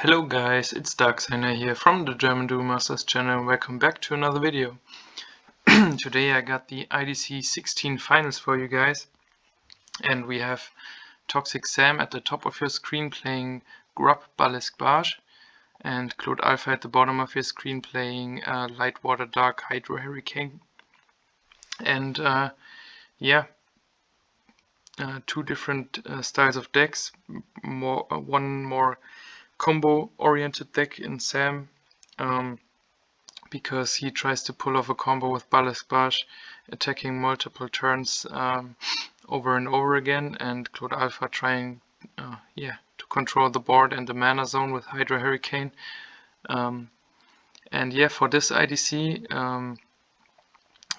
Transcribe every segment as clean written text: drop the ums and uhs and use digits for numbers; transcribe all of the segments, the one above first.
Hello guys, it's Darksigner here from the German Duel Masters channel. Welcome back to another video. Today I got the IDC 16 finals for you guys, and we have Toxic Sam at the top of your screen playing Grub Balisk Barge, and Claude Alpha at the bottom of your screen playing Lightwater Dark Hydro Hurricane. And two different styles of decks. One more combo-oriented deck in Sam, because he tries to pull off a combo with Balisk Barge, attacking multiple turns over and over again, and Claude Alpha trying to control the board and the mana zone with Hydro Hurricane. And yeah, for this IDC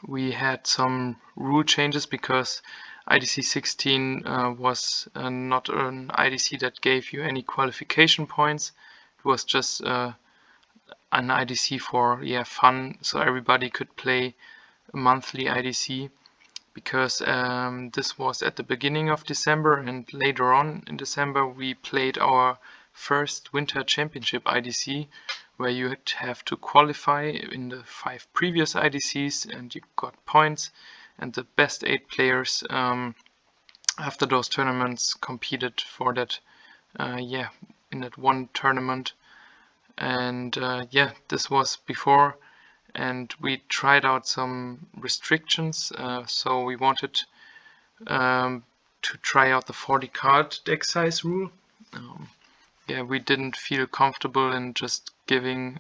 we had some rule changes because IDC 16 was not an IDC that gave you any qualification points. It was just an IDC for fun, so everybody could play a monthly IDC, because this was at the beginning of December, and later on in December we played our first Winter Championship IDC, where you would have to qualify in the 5 previous IDCs and you got points, and the best 8 players after those tournaments competed for that in that one tournament. And this was before, and we tried out some restrictions, so we wanted to try out the 40 card deck size rule. We didn't feel comfortable in just giving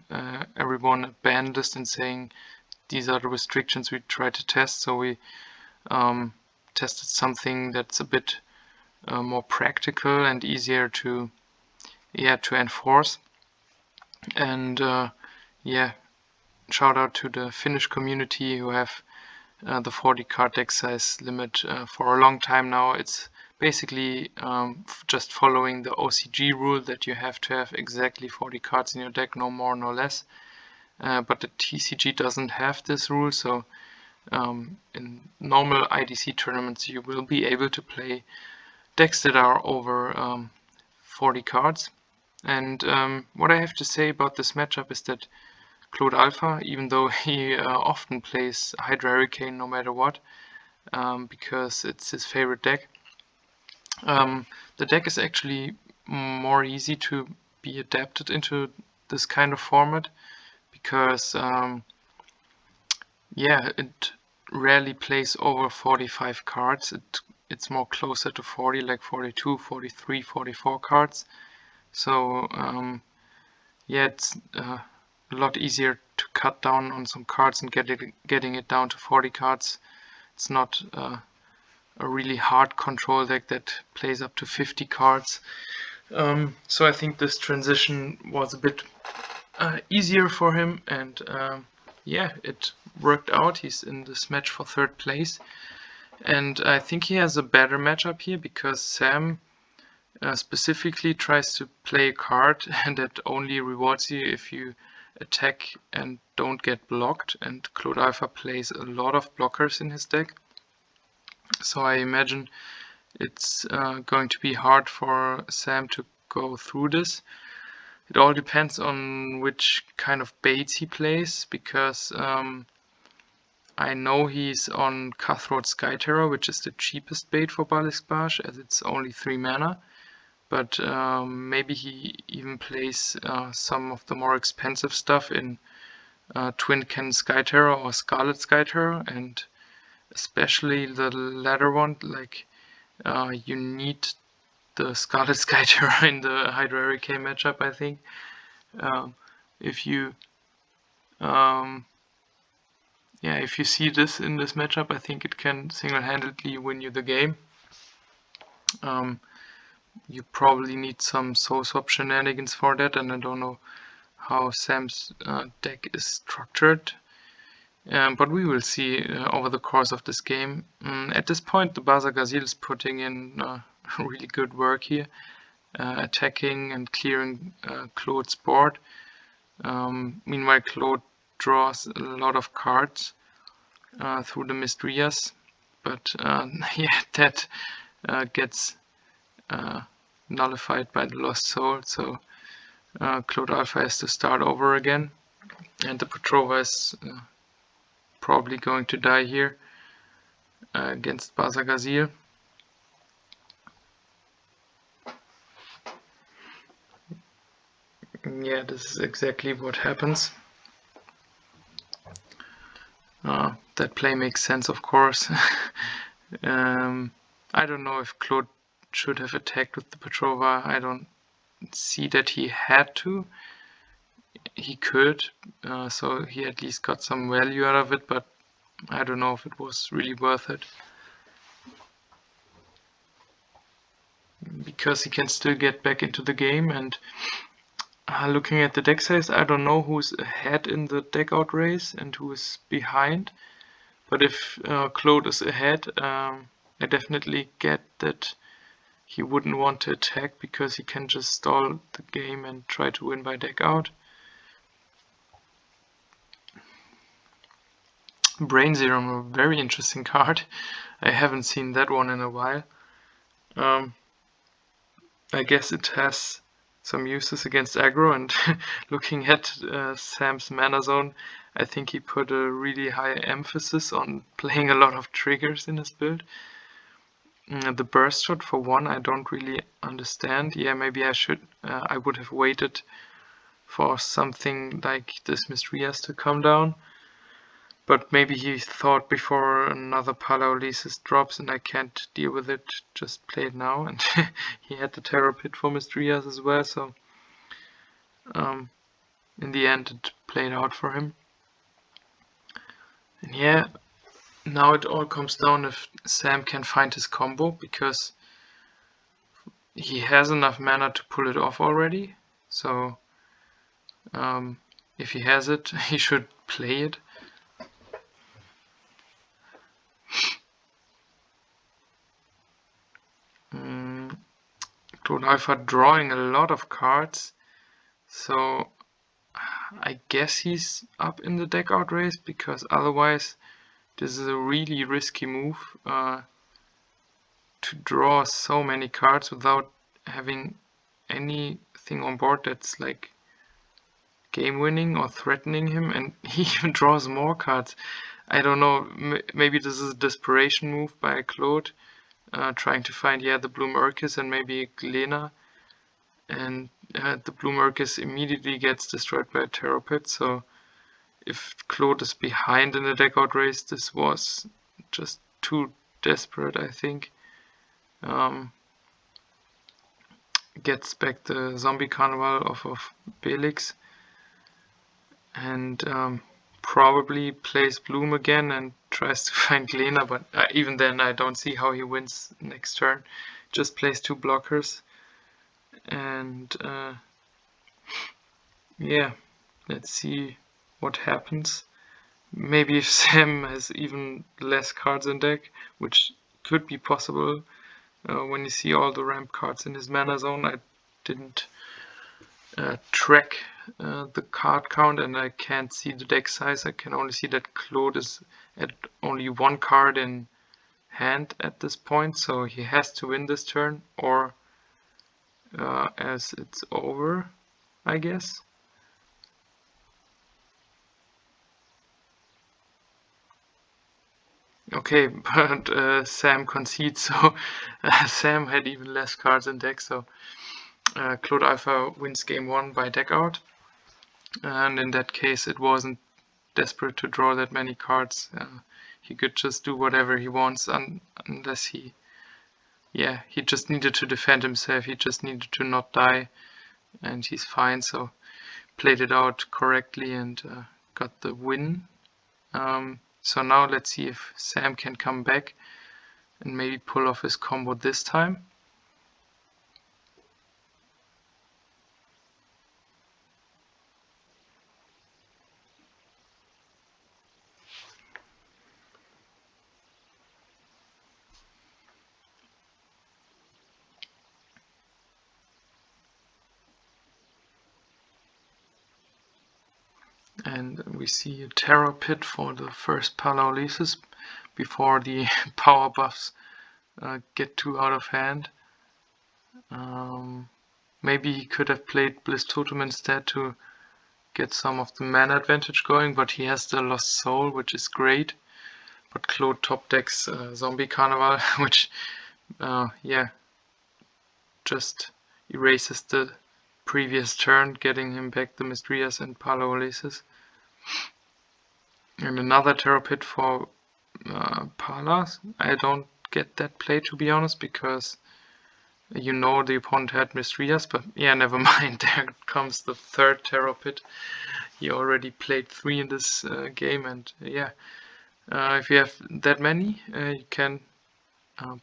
everyone a ban list and saying these are the restrictions we try to test, so we tested something that's a bit more practical and easier to enforce. And shout out to the Finnish community who have the 40 card deck size limit for a long time now. It's basically just following the OCG rule that you have to have exactly 40 cards in your deck, no more, no less. But the TCG doesn't have this rule, so in normal IDC tournaments you will be able to play decks that are over 40 cards. And what I have to say about this matchup is that Claude Alpha, even though he often plays Hydro Hurricane no matter what, because it's his favorite deck, the deck is actually more easy to be adapted into this kind of format, because it rarely plays over 45 cards. It's more closer to 40, like 42, 43, 44 cards. So it's a lot easier to cut down on some cards and getting it down to 40 cards. It's not a really hard control deck that plays up to 50 cards. So I think this transition was a bit easier for him, and it worked out. He's in this match for 3rd place, and I think he has a better matchup here because Sam specifically tries to play a card that only rewards you if you attack and don't get blocked, and Claude Alpha plays a lot of blockers in his deck. So I imagine it's going to be hard for Sam to go through this. It all depends on which kind of baits he plays, because I know he's on Cutthroat Skyterror, which is the cheapest bait for Balisk Barge, as it's only 3 mana. But maybe he even plays some of the more expensive stuff in Twin Cannon Skyterror or Scarlet Skyterror, and especially the latter one, like you need the Scarlet Skyterror in the Hydro Hurricane matchup, I think. If you see this in this matchup, I think it can single-handedly win you the game. You probably need some soul swap shenanigans for that, and I don't know how Sam's deck is structured. But we will see over the course of this game. At this point, the Baza Gazil is putting in really good work here, attacking and clearing Claude's board. Meanwhile, Claude draws a lot of cards through the Mistrias, but that gets nullified by the Lost Soul, so Claude Alpha has to start over again, and the Petrova is probably going to die here against Basagasir. Yeah, this is exactly what happens. That play makes sense, of course. I don't know if Claude should have attacked with the Petrova. I don't see that he had to. He could, so he at least got some value out of it, but I don't know if it was really worth it. Because he can still get back into the game, and looking at the deck size, I don't know who's ahead in the deck out race and who is behind. But if Claude is ahead, I definitely get that he wouldn't want to attack because he can just stall the game and try to win by deck out. Brain Serum, a very interesting card. I haven't seen that one in a while. I guess it has some uses against aggro, and looking at Sam's mana zone, I think he put a really high emphasis on playing a lot of triggers in his build. The burst shot, for one, I don't really understand. Yeah, maybe I would have waited for something like this Mistrea's to come down. But maybe he thought before another Palaolesis drops and I can't deal with it, just play it now. And he had the Terror Pit for Mistrea's as well, so in the end it played out for him. And yeah, now it all comes down if Sam can find his combo, because he has enough mana to pull it off already. So if he has it, he should play it. Claude Alpha drawing a lot of cards, so I guess he's up in the deck out race, because otherwise this is a really risky move to draw so many cards without having anything on board that's like game winning or threatening him, and he even draws more cards. I don't know, maybe this is a desperation move by Claude, trying to find the Bloom Urkis and maybe Glena, and the Bloom Urkis immediately gets destroyed by a Terror Pit, so if Claude is behind in the deck out race, this was just too desperate, I think. Gets back the Zombie Carnival off of Belix, and probably plays Bloom again and tries to find Glena, but even then I don't see how he wins next turn. Just plays 2 blockers, and yeah, let's see what happens. Maybe if Sam has even less cards in deck, which could be possible when you see all the ramp cards in his mana zone. I didn't track the card count, and I can't see the deck size. I can only see that Claude is at only 1 card in hand at this point, so he has to win this turn, or as it's over, I guess. Okay, but Sam concedes, so Sam had even less cards in deck, so Claude Alpha wins game 1 by deck out, and in that case it wasn't desperate to draw that many cards. He could just do whatever he wants, unless he just needed to defend himself, he just needed to not die, and he's fine, so played it out correctly and got the win. So now let's see if Sam can come back and maybe pull off his combo this time. And we see a Terror Pit for the first Palaolesis before the power buffs get too out of hand. Maybe he could have played Bliss Totem instead to get some of the mana advantage going, but he has the Lost Soul, which is great. But Claude top decks Zombie Carnival, which yeah, just erases the previous turn, getting him back the Mistreas and Palo Oasis. And another Terror Pit for Palas. I don't get that play, to be honest, because you know the opponent had Mistreas, but yeah, never mind. There comes the third Terror Pit. He already played 3 in this game, and yeah, if you have that many, you can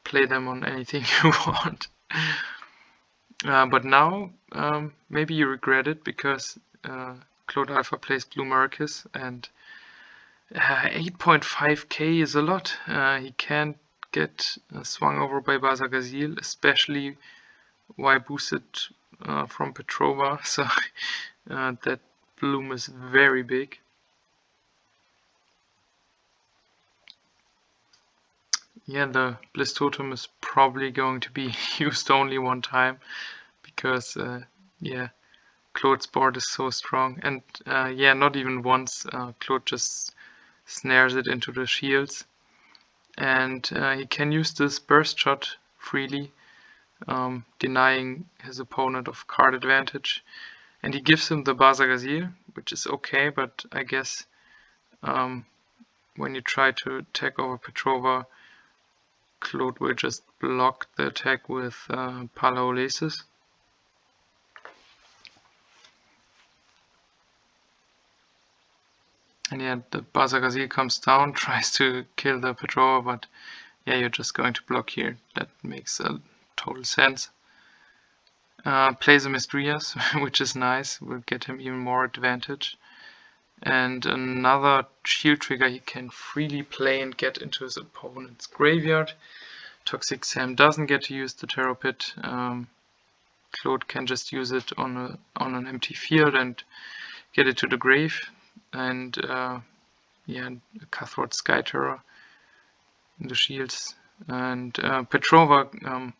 play them on anything you want. But now, maybe you regret it, because Claude Alpha plays Blue Marcus, and 8.5k is a lot. He can't get swung over by Bazagazil, especially while boosted from Petrova, so that bloom is very big. Yeah, the Bliss Totem is probably going to be used only one time, because yeah, Claude's board is so strong, and yeah, not even once. Claude just snares it into the shields, and he can use this burst shot freely, denying his opponent of card advantage, and he gives him the Bazagazil, which is okay, but I guess when you try to attack over Petrova, Claude will just block the attack with Palo Oasis. And yeah, the Bazagazil comes down, tries to kill the Petrova, but yeah, you're just going to block here. That makes total sense. Plays a Mistreas, which is nice, will get him even more advantage. And another shield trigger he can freely play and get into his opponent's graveyard. Toxic Sam doesn't get to use the Terror Pit. Claude can just use it on an empty field and get it to the grave. And yeah, Cutthroat Sky Terror in the shields. And Petrova,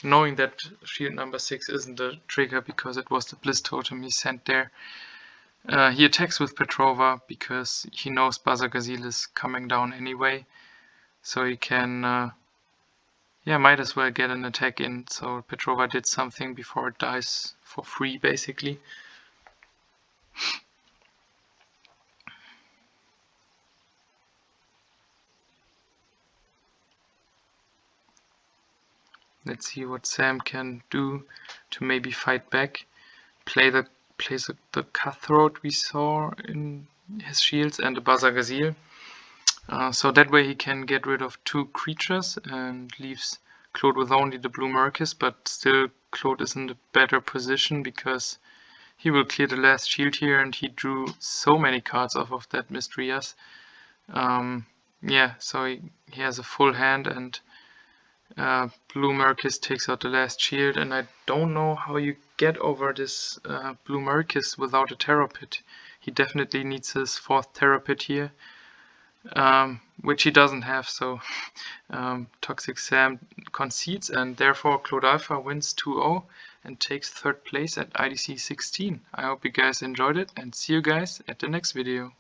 knowing that shield number 6 isn't a trigger because it was the Bliss Totem he sent there, he attacks with Petrova because he knows Bazagazil is coming down anyway, so he can yeah, might as well get an attack in, so Petrova did something before it dies for free, basically. Let's see what Sam can do to maybe fight back. Plays the Cutthroat we saw in his shields and the Bazagazil. So that way he can get rid of 2 creatures and leaves Claude with only the Blue Marcus, but still Claude is in a better position because he will clear the last shield here, and he drew so many cards off of that Mistreas. Yeah, so he has a full hand, and Blue Marcus takes out the last shield, and I don't know how you get over this Blue Marcus without a Terror Pit. He definitely needs his 4th Terror Pit here, which he doesn't have, so Toxic Sam concedes, and therefore Claude Alpha wins 2-0 and takes 3rd place at IDC 16. I hope you guys enjoyed it, and see you guys at the next video.